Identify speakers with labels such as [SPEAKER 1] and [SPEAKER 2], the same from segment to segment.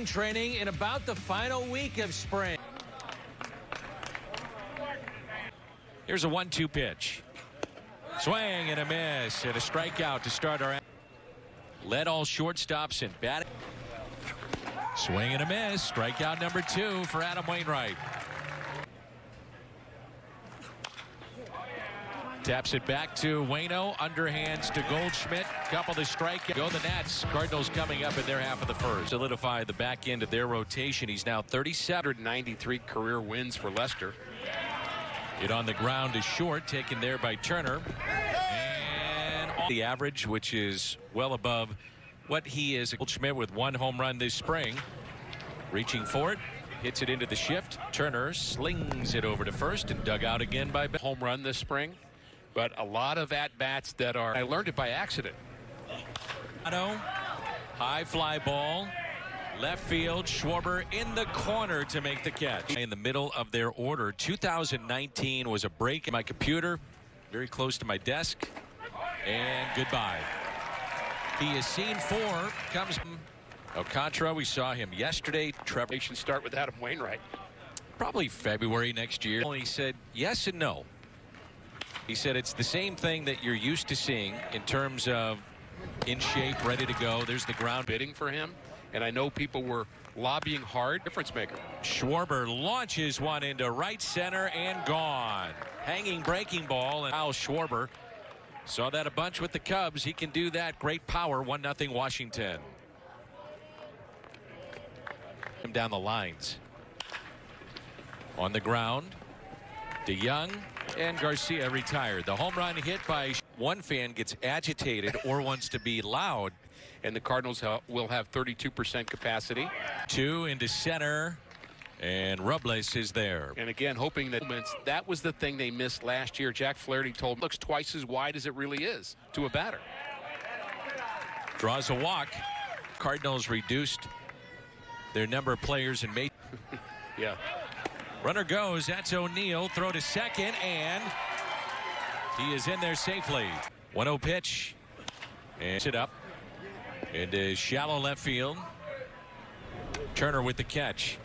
[SPEAKER 1] training in about the final week of spring.
[SPEAKER 2] Here's a 1-2 pitch. Swing and a miss and a strikeout to start our. Led all shortstops in batting. Swing and a miss. Strikeout number 2 for Adam Wainwright. Taps it back to Waino. Underhands to Goldschmidt. Couple to strike. Go the Nats. Cardinals coming up in their half of the first. Solidify the back end of their rotation. He's now 3793 career wins for Lester. It on the ground is short. Taken there by Turner. And the average, which is well above what he is. Goldschmidt with 1 home run this spring. Reaching for it. Hits it into the shift. Turner slings it over to first and dug out again by home run this spring. But a lot of at-bats that are. I learned it by accident. High fly ball. Left field. Schwarber in the corner to make the catch. In the middle of their order. 2019 was a break in my computer. Very close to my desk. And goodbye. He is seen 4. Comes from Alcantara. We saw him yesterday. Trevor should start with Adam Wainwright. Probably February next year. He said yes and no. He said it's the same thing that you're used to seeing in terms of in shape, ready to go. There's the ground bidding for him. And I know people were lobbying hard. Difference maker. Schwarber launches one into right center and gone. Hanging breaking ball. And Kyle Schwarber saw that a bunch with the Cubs. He can do that. Great power. 1-0 Washington. Him down the lines. On the ground. DeYoung and Garcia retired. The home run hit by one fan gets agitated or wants to be loud. And the Cardinals will have 32% capacity. 2 into center. And Robles is there. And again, hoping that was the thing they missed last year. Jack Flaherty told him, looks twice as wide as it really is to a batter. Draws a walk. Cardinals reduced their number of players in May. Yeah. Runner goes. That's O'Neill. Throw to second, and he is in there safely. 1-0 pitch. And it up. Into shallow left field. Turner with the catch.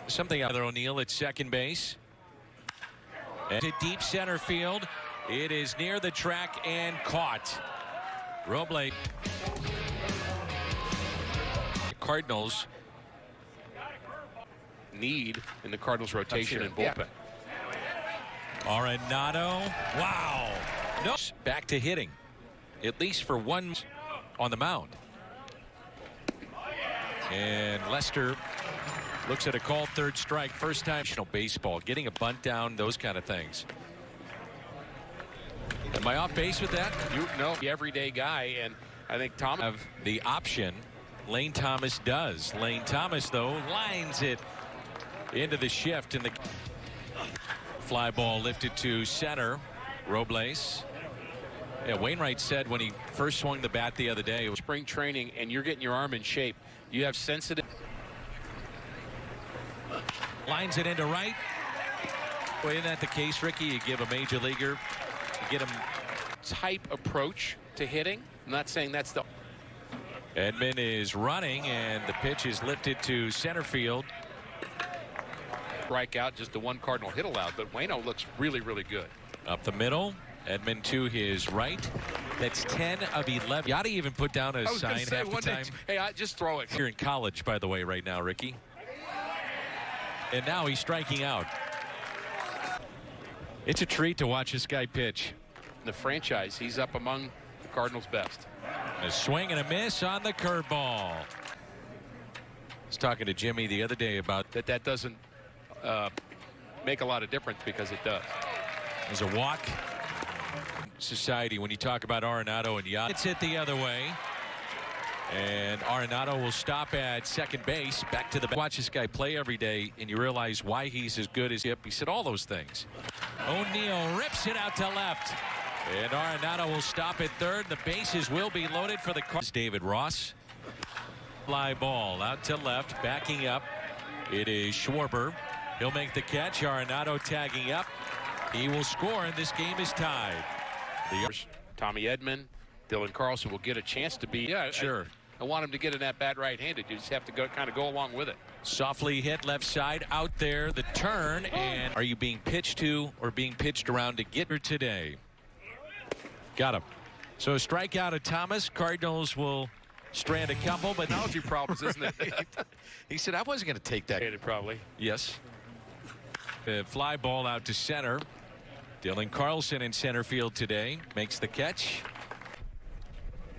[SPEAKER 2] Something out there. O'Neill at second base. And to deep center field. It is near the track and caught. Robles. Cardinals need in the Cardinals rotation and bullpen. Arenado. Wow. No. Back to hitting. At least for one on the mound. And Lester looks at a called third strike. First time baseball. Getting a bunt down. Those kind of things. Am I off base with that? You know, the everyday guy. And I think Tom have the option. Lane Thomas does. Lane Thomas, though, lines it into the shift, and the fly ball lifted to center. Robles. Yeah, Wainwright said when he first swung the bat the other day, it was spring training, and you're getting your arm in shape. You have sensitive. Lines it into right. Well, isn't that the case, Ricky? You give a major leaguer, you get him type approach to hitting. I'm not saying that's the. Edman is running, and the pitch is lifted to center field. Strikeout, just the one Cardinal hit allowed, but Waino looks really, really good. Up the middle, Edman to his right. That's 10 of 11. Yachty even put down a sign half the time. Hey, just throw it. Here in college, by the way, right now, Ricky. And now he's striking out. It's a treat to watch this guy pitch. In the franchise, he's up among the Cardinals' best. A swing and a miss on the curveball. I was talking to Jimmy the other day about that doesn't make a lot of difference, because it does. There's a walk. Society, when you talk about Arenado and Yacht, it's hit the other way. And Arenado will stop at second base. Back to the watch this guy play every day, and you realize why he's as good as hip. He said all those things. O'Neill rips it out to left. And Arenado will stop at third. The bases will be loaded for the Cardinals. David Ross. Fly ball out to left, backing up. It is Schwarber. He'll make the catch. Arenado tagging up. He will score, and this game is tied. Tommy Edman, Dylan Carlson will get a chance to be. Yeah, sure. I want him to get an at-bat right-handed. You just have to kind of go along with it.
[SPEAKER 1] Softly hit left side out there. The turn. And are you being pitched to or being pitched around to get her today? Got him. So a strikeout of Thomas. Cardinals will strand a couple, but
[SPEAKER 2] Technology problems, isn't it?
[SPEAKER 1] he said I wasn't going to take that.
[SPEAKER 2] Probably.
[SPEAKER 1] Yes. The fly ball out to center. Dylan Carlson in center field today makes the catch.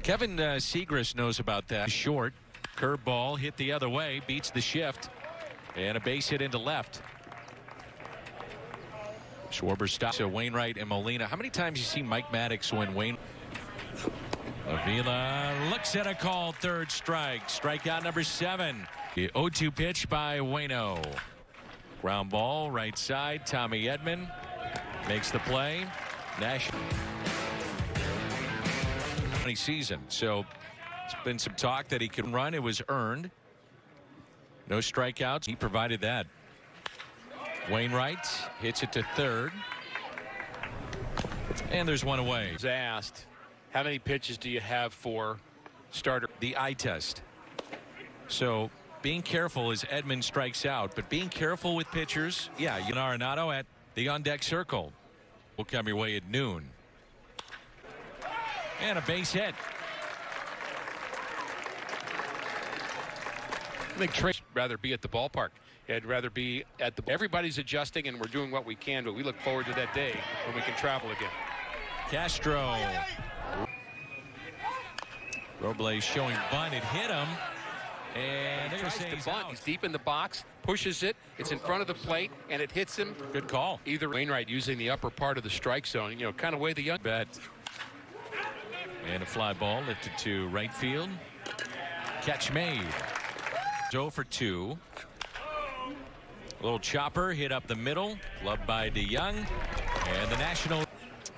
[SPEAKER 1] Kevin Seagrass knows about that. Short curveball hit the other way, beats the shift, and a base hit into left. Schwarber stops. So Wainwright and Molina. How many times you see Mike Maddox when Wayne? Avila looks at a call, third strike. Strikeout number 7. The 0-2 pitch by Waino. Ground ball right side. Tommy Edman makes the play. National season. So it's been some talk that he could run. It was earned. No strikeouts. He provided that. Wainwright hits it to third. And there's one away.
[SPEAKER 2] Was asked, how many pitches do you have for starter?
[SPEAKER 1] The eye test. So being careful as Edman strikes out, but being careful with pitchers. Yeah, Arenado at the on deck circle will come your way at noon. And a base hit.
[SPEAKER 2] I think Trey'd rather be at the ballpark. I'd rather be at the. Everybody's adjusting, and we're doing what we can, but we look forward to that day when we can travel again.
[SPEAKER 1] Castro. Robles showing bunt. It hit him. And they're going to say he's
[SPEAKER 2] bunt.
[SPEAKER 1] out.
[SPEAKER 2] He's deep in the box, pushes it. It's in front of the plate, and it hits him.
[SPEAKER 1] Good call.
[SPEAKER 2] Either Wainwright using the upper part of the strike zone, kind of way the young
[SPEAKER 1] bet. And a fly ball lifted to right field. Catch made. 0 for 2. A little chopper hit up the middle. Gloved by DeYoung. And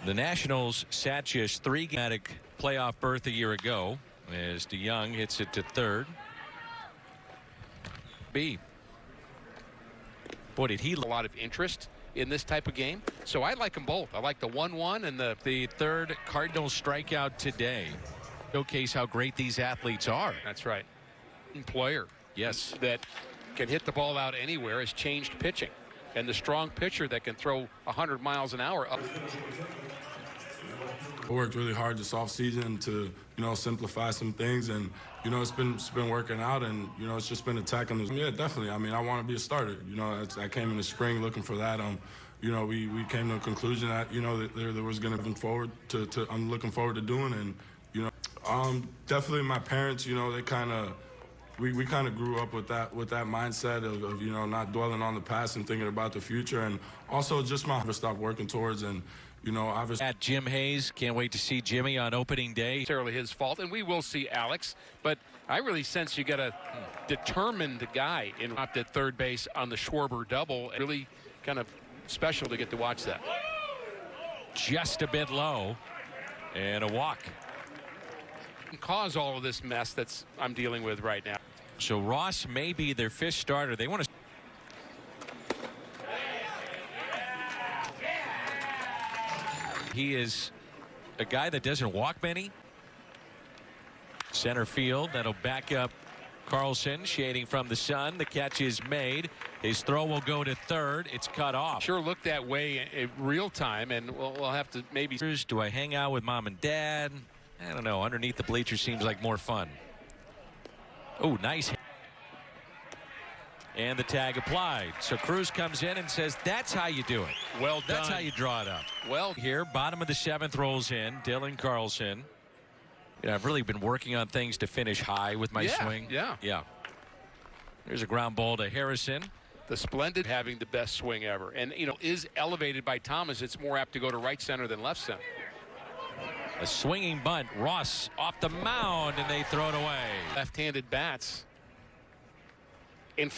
[SPEAKER 1] the Nationals sat just 3 automatic playoff berth a year ago as DeYoung hits it to third. B. Boy, did he
[SPEAKER 2] a lot of interest in this type of game. So I like them both. I like the 1-1 and
[SPEAKER 1] the third Cardinals strikeout today. Showcase how great these athletes are.
[SPEAKER 2] That's right. Player.
[SPEAKER 1] Yes.
[SPEAKER 2] That can hit the ball out anywhere has changed pitching. And the strong pitcher that can throw 100 miles an hour up.
[SPEAKER 3] I worked really hard this offseason to, simplify some things, and, it's been working out, and, it's just been attacking this. Yeah, definitely. I mean, I want to be a starter. I came in the spring looking for that. We came to a conclusion that, that there was going to be forward to I'm looking forward to doing, and, definitely my parents, they kind of, we kind of grew up with that mindset of not dwelling on the past and thinking about the future, and also just my stop working towards, and obviously
[SPEAKER 1] at Jim Hayes. Can't wait to see Jimmy on opening day.
[SPEAKER 2] Necessarily his fault, and we will see Alex, but I really sense you got a determined guy in at third base on the Schwarber double. Really kind of special to get to watch that.
[SPEAKER 1] Just a bit low, and a walk.
[SPEAKER 2] Cause all of this mess I'm dealing with right now.
[SPEAKER 1] So Ross may be their 5th starter. They want to. He is a guy that doesn't walk many. Center field. That'll back up Carlson, shading from the sun. The catch is made. His throw will go to third. It's cut off.
[SPEAKER 2] Sure looked that way in real time, and we'll have to maybe.
[SPEAKER 1] Do I hang out with mom and dad? I don't know. Underneath the bleachers seems like more fun. Oh, nice hit. And the tag applied. So Cruz comes in and says, that's how you do it.
[SPEAKER 2] Well done.
[SPEAKER 1] That's how you draw it up.
[SPEAKER 2] Well,
[SPEAKER 1] here, bottom of the 7th rolls in. Dylan Carlson. I've really been working on things to finish high with my swing.
[SPEAKER 2] Yeah.
[SPEAKER 1] There's a ground ball to Harrison.
[SPEAKER 2] The splendid having the best swing ever. And, is elevated by Thomas. It's more apt to go to right center than left center.
[SPEAKER 1] A swinging bunt. Ross off the mound, and they throw it away.
[SPEAKER 2] Left-handed bats.
[SPEAKER 1] And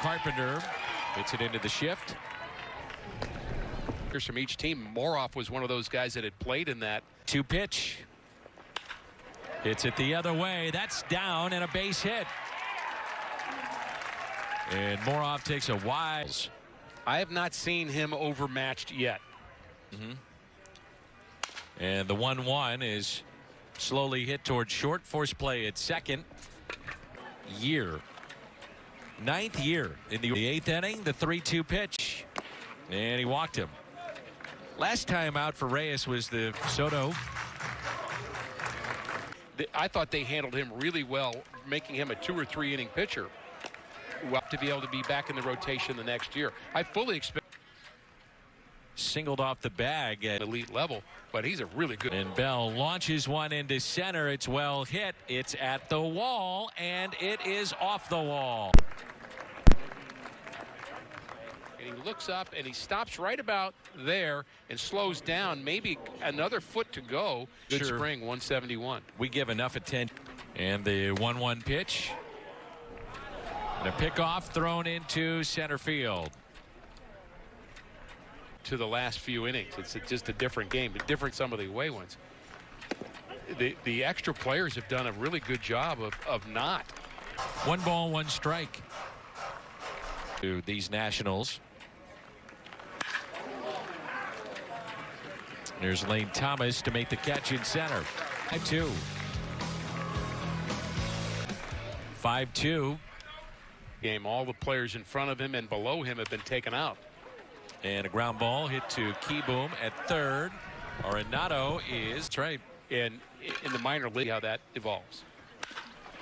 [SPEAKER 1] Carpenter hits it into the shift.
[SPEAKER 2] From each team. Moroff was one of those guys that had played in that.
[SPEAKER 1] 2 pitch. Hits it the other way. That's down, and a base hit. And Moroff takes a wide.
[SPEAKER 2] I have not seen him overmatched yet.
[SPEAKER 1] And the 1-1 is Slowly hit towards short. Force play at second. Ninth year in the 8th inning. The 3-2 pitch. And he walked him. Last time out for Reyes was the Soto.
[SPEAKER 2] I thought they handled him really well, making him a 2 or 3 inning pitcher. Well, to be able to be back in the rotation the next year. I fully expect
[SPEAKER 1] singled off the bag at
[SPEAKER 2] elite level, but he's a really good.
[SPEAKER 1] And Bell launches one into center. It's well hit. It's at the wall, and it is off the wall.
[SPEAKER 2] And he looks up and he stops right about there and slows down. Maybe another foot to go. Good spring, 171.
[SPEAKER 1] We give enough attention. And the 1-1 pitch. And a pickoff thrown into center field.
[SPEAKER 2] To the last few innings. It's just a different game, different some of the away ones. The extra players have done a really good job of not.
[SPEAKER 1] 1 ball, 1 strike. To these Nationals. There's Lane Thomas to make the catch in center. 5-2. 5-2.
[SPEAKER 2] Game. All the players in front of him and below him have been taken out.
[SPEAKER 1] And a ground ball hit to Keyboom at third. Arenado is right.
[SPEAKER 2] And in the minor league, how that evolves.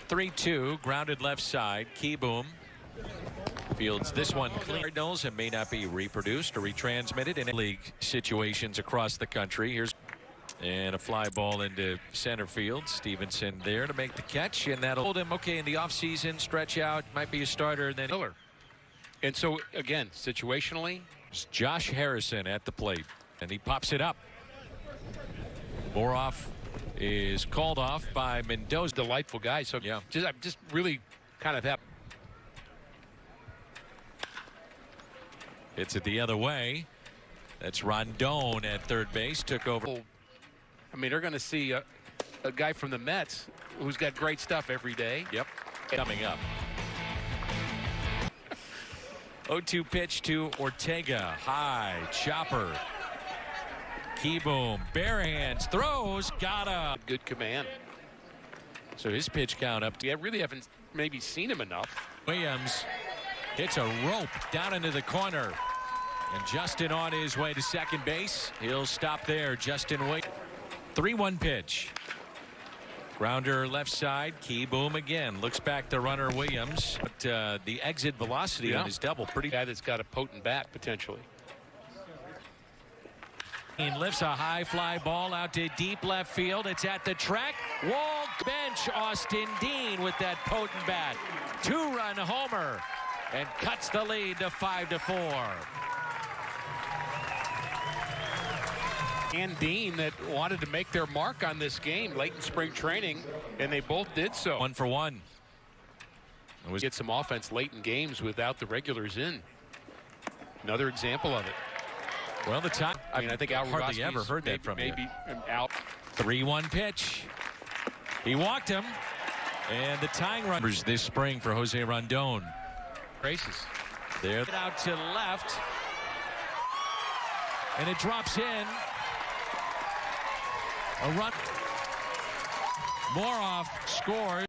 [SPEAKER 1] 3-2, grounded left side. Keyboom fields this one clean. Cardinals and may not be reproduced or retransmitted in league situations across the country. Here's and a fly ball into center field. Stevenson there to make the catch, and that'll hold him okay in the offseason. Stretch out, might be a starter, and then Miller.
[SPEAKER 2] And so again, situationally,
[SPEAKER 1] it's Josh Harrison at the plate, and he pops it up. Boroff is called off by Mendoza.
[SPEAKER 2] Delightful guy. So yeah, I'm just really kind of happy.
[SPEAKER 1] It's it the other way. That's Rondon at third base. Took over.
[SPEAKER 2] I mean, they're going to see a guy from the Mets who's got great stuff every day.
[SPEAKER 1] Yep. Coming up. 0-2 pitch to Ortega. High chopper. Keyboom. Bare hands. Throws. Got him.
[SPEAKER 2] Good command.
[SPEAKER 1] So his pitch count up.
[SPEAKER 2] Yeah, really haven't maybe seen him enough.
[SPEAKER 1] Williams hits a rope down into the corner. And Justin on his way to second base. He'll stop there. Justin Wade. 3-1 pitch. Grounder left side. Keyboom again. Looks back the runner Williams. But the exit velocity on his double. Pretty.
[SPEAKER 2] Guy that's got a potent bat potentially.
[SPEAKER 1] He lifts a high fly ball out to deep left field. It's at the track. Wall bench. Austin Dean with that potent bat. 2-run homer. And cuts the lead to 5-4.
[SPEAKER 2] And Dean that wanted to make their mark on this game late in spring training, and they both did so.
[SPEAKER 1] 1 for 1.
[SPEAKER 2] Get some offense late in games without the regulars in. Another example of it.
[SPEAKER 1] Well, the time.
[SPEAKER 2] I mean, I think Al
[SPEAKER 1] hardly ever heard that from
[SPEAKER 2] maybe out.
[SPEAKER 1] 3-1 pitch. He walked him, and the tying runners this spring for Jose Rondon.
[SPEAKER 2] Races.
[SPEAKER 1] There out to left, and it drops in. A run. Moroff scores.